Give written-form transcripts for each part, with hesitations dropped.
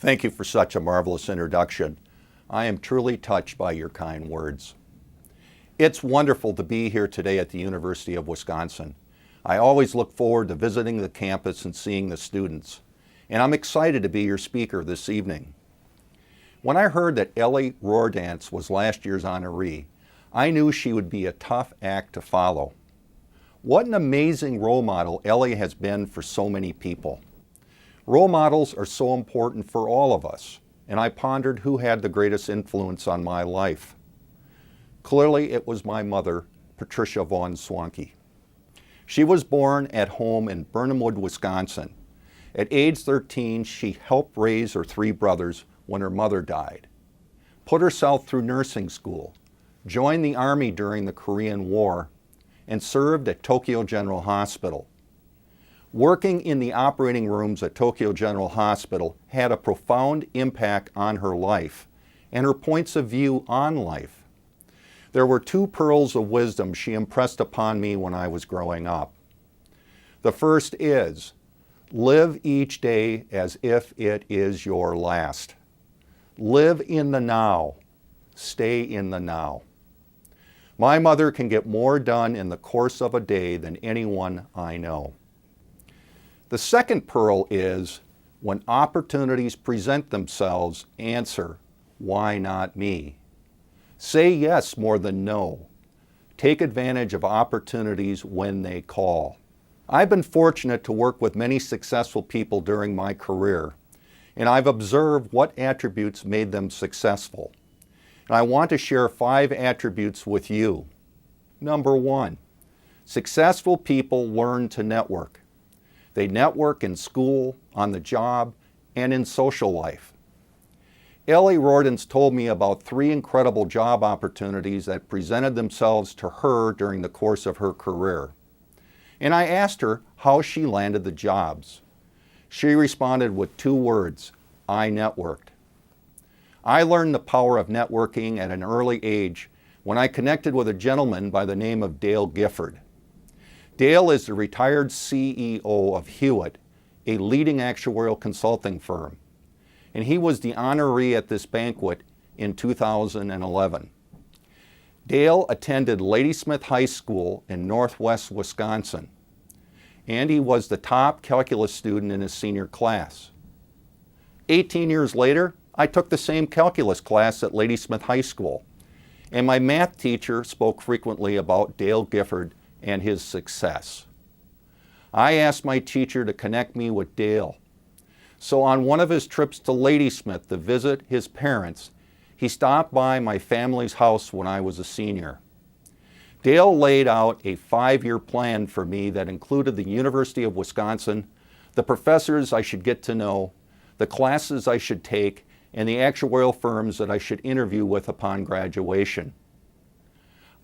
Thank you for such a marvelous introduction. I am truly touched by your kind words. It's wonderful to be here today at the University of Wisconsin. I always look forward to visiting the campus and seeing the students, and I'm excited to be your speaker this evening. When I heard that Ellie Roerdance was last year's honoree, I knew she would be a tough act to follow. What an amazing role model Ellie has been for so many people. Role models are so important for all of us, and I pondered who had the greatest influence on my life. Clearly, it was my mother, Patricia Vaughn Swanke. She was born at home in Burnhamwood, Wisconsin. At age 13, she helped raise her three brothers when her mother died, put herself through nursing school, joined the Army during the Korean War, and served at Tokyo General Hospital. Working in the operating rooms at Tokyo General Hospital had a profound impact on her life and her points of view on life. There were two pearls of wisdom she impressed upon me when I was growing up. The first is, live each day as if it is your last. Live in the now. Stay in the now. My mother can get more done in the course of a day than anyone I know. The second pearl is, when opportunities present themselves, answer, why not me? Say yes more than no. Take advantage of opportunities when they call. I've been fortunate to work with many successful people during my career, and I've observed what attributes made them successful. And I want to share 5 attributes with you. Number 1, successful people learn to network. They network in school, on the job, and in social life. Ellie Roerdance told me about 3 incredible job opportunities that presented themselves to her during the course of her career. And I asked her how she landed the jobs. She responded with 2 words, I networked. I learned the power of networking at an early age when I connected with a gentleman by the name of Dale Gifford. Dale is the retired CEO of Hewitt, a leading actuarial consulting firm, and he was the honoree at this banquet in 2011. Dale attended Ladysmith High School in Northwest Wisconsin, and he was the top calculus student in his senior class. 18 years later, I took the same calculus class at Ladysmith High School, and my math teacher spoke frequently about Dale Gifford and his success. I asked my teacher to connect me with Dale. So on one of his trips to Ladysmith to visit his parents, he stopped by my family's house when I was a senior. Dale laid out a 5-year plan for me that included the University of Wisconsin, the professors I should get to know, the classes I should take, and the actuarial firms that I should interview with upon graduation.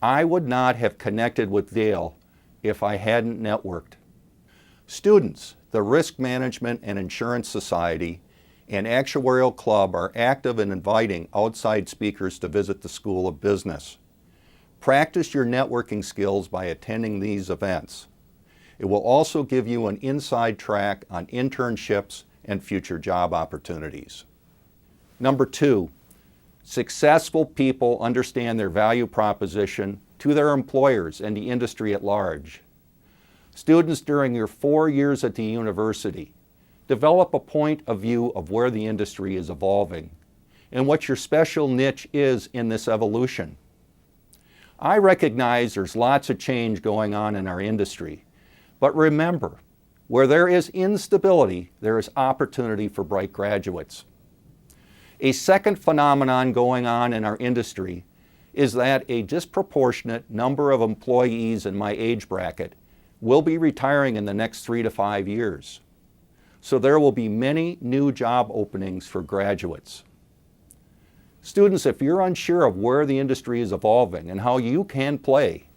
I would not have connected with Dale if I hadn't networked. Students, the Risk Management and Insurance Society and Actuarial Club are active in inviting outside speakers to visit the School of Business. Practice your networking skills by attending these events. It will also give you an inside track on internships and future job opportunities. Number 2, successful people understand their value proposition to their employers and the industry at large. Students, during your 4 years at the university, develop a point of view of where the industry is evolving and what your special niche is in this evolution. I recognize there's lots of change going on in our industry, but remember, where there is instability, there is opportunity for bright graduates. A second phenomenon going on in our industry is that a disproportionate number of employees in my age bracket will be retiring in the next 3 to 5 years. So there will be many new job openings for graduates. Students, if you're unsure of where the industry is evolving and how you can play,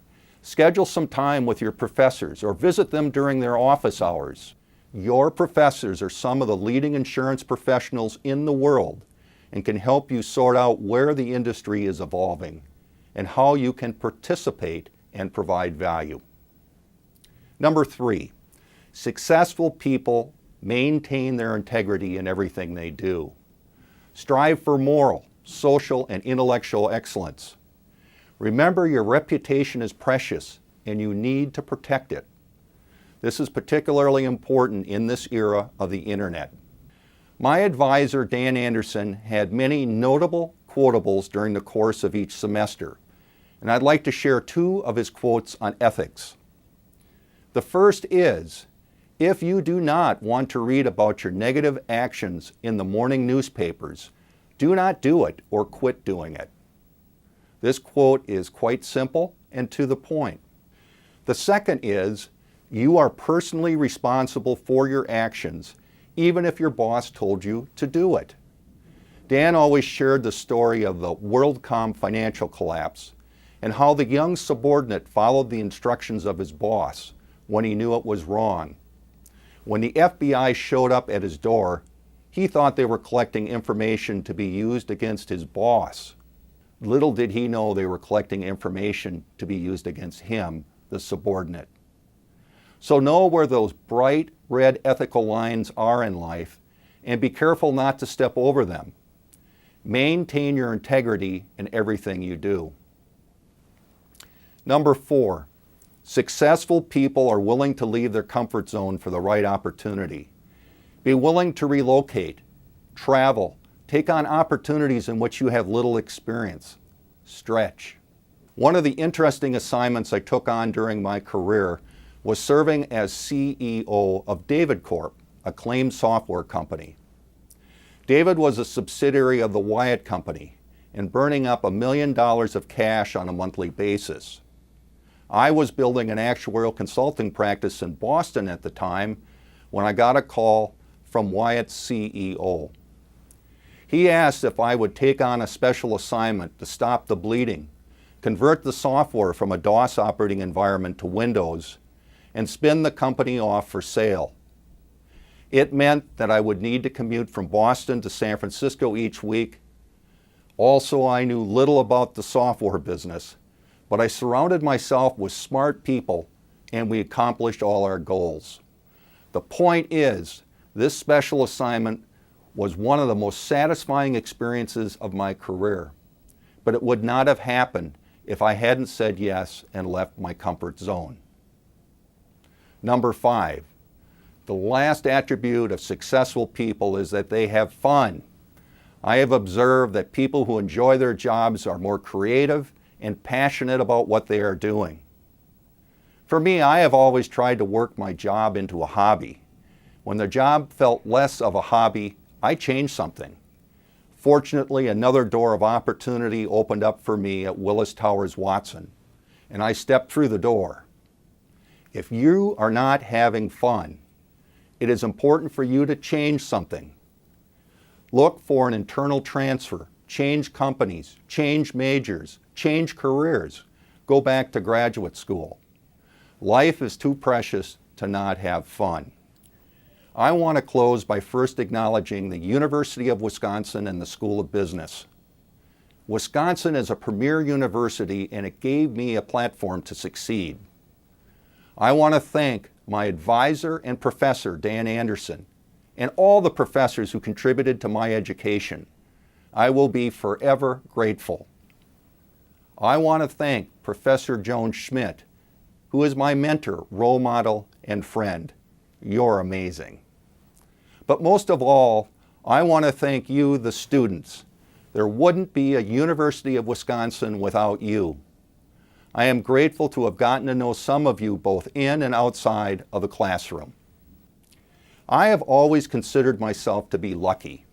schedule some time with your professors or visit them during their office hours. Your professors are some of the leading insurance professionals in the world and can help you sort out where the industry is evolving and how you can participate and provide value. Number 3, successful people maintain their integrity in everything they do. Strive for moral, social, and intellectual excellence. Remember, your reputation is precious and you need to protect it. This is particularly important in this era of the internet. My advisor, Dan Anderson, had many notable quotables during the course of each semester, and I'd like to share two of his quotes on ethics. The first is, if you do not want to read about your negative actions in the morning newspapers, do not do it or quit doing it. This quote is quite simple and to the point. The second is, you are personally responsible for your actions, even if your boss told you to do it. Dan always shared the story of the WorldCom financial collapse and how the young subordinate followed the instructions of his boss when he knew it was wrong. When the FBI showed up at his door, he thought they were collecting information to be used against his boss. Little did he know they were collecting information to be used against him, the subordinate. So know where those bright red ethical lines are in life and be careful not to step over them. Maintain your integrity in everything you do. Number 4, successful people are willing to leave their comfort zone for the right opportunity. Be willing to relocate, travel, take on opportunities in which you have little experience. Stretch. One of the interesting assignments I took on during my career was serving as CEO of David Corp., a claims software company. David was a subsidiary of the Wyatt Company and burning up $1 million of cash on a monthly basis. I was building an actuarial consulting practice in Boston at the time when I got a call from Wyatt's CEO. He asked if I would take on a special assignment to stop the bleeding, convert the software from a DOS operating environment to Windows, and spin the company off for sale. It meant that I would need to commute from Boston to San Francisco each week. Also, I knew little about the software business, but I surrounded myself with smart people and we accomplished all our goals. The point is, this special assignment was one of the most satisfying experiences of my career, but it would not have happened if I hadn't said yes and left my comfort zone. Number 5, the last attribute of successful people is that they have fun. I have observed that people who enjoy their jobs are more creative and passionate about what they are doing. For me, I have always tried to work my job into a hobby. When the job felt less of a hobby, I changed something. Fortunately, another door of opportunity opened up for me at Willis Towers Watson, and I stepped through the door. If you are not having fun, it is important for you to change something. Look for an internal transfer, change companies, change majors, change careers, go back to graduate school. Life is too precious to not have fun. I want to close by first acknowledging the University of Wisconsin and the School of Business. Wisconsin is a premier university and it gave me a platform to succeed. I want to thank my advisor and professor, Dan Anderson, and all the professors who contributed to my education. I will be forever grateful. I want to thank Professor Joan Schmidt, who is my mentor, role model, and friend. You're amazing. But most of all, I want to thank you, the students. There wouldn't be a University of Wisconsin without you. I am grateful to have gotten to know some of you both in and outside of the classroom. I have always considered myself to be lucky.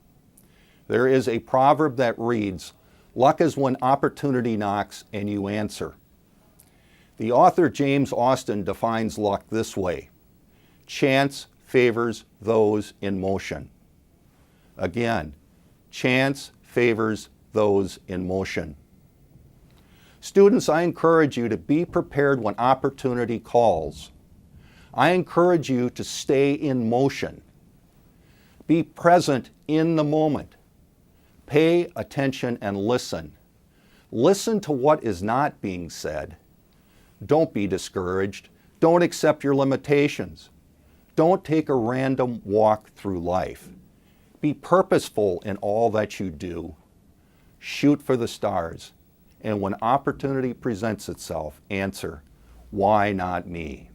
There is a proverb that reads, "Luck is when opportunity knocks and you answer." The author James Austin defines luck this way: chance favors those in motion. Again, chance favors those in motion. Students, I encourage you to be prepared when opportunity calls. I encourage you to stay in motion. Be present in the moment. Pay attention and listen. Listen to what is not being said. Don't be discouraged. Don't accept your limitations. Don't take a random walk through life. Be purposeful in all that you do. Shoot for the stars. And when opportunity presents itself, answer, why not me?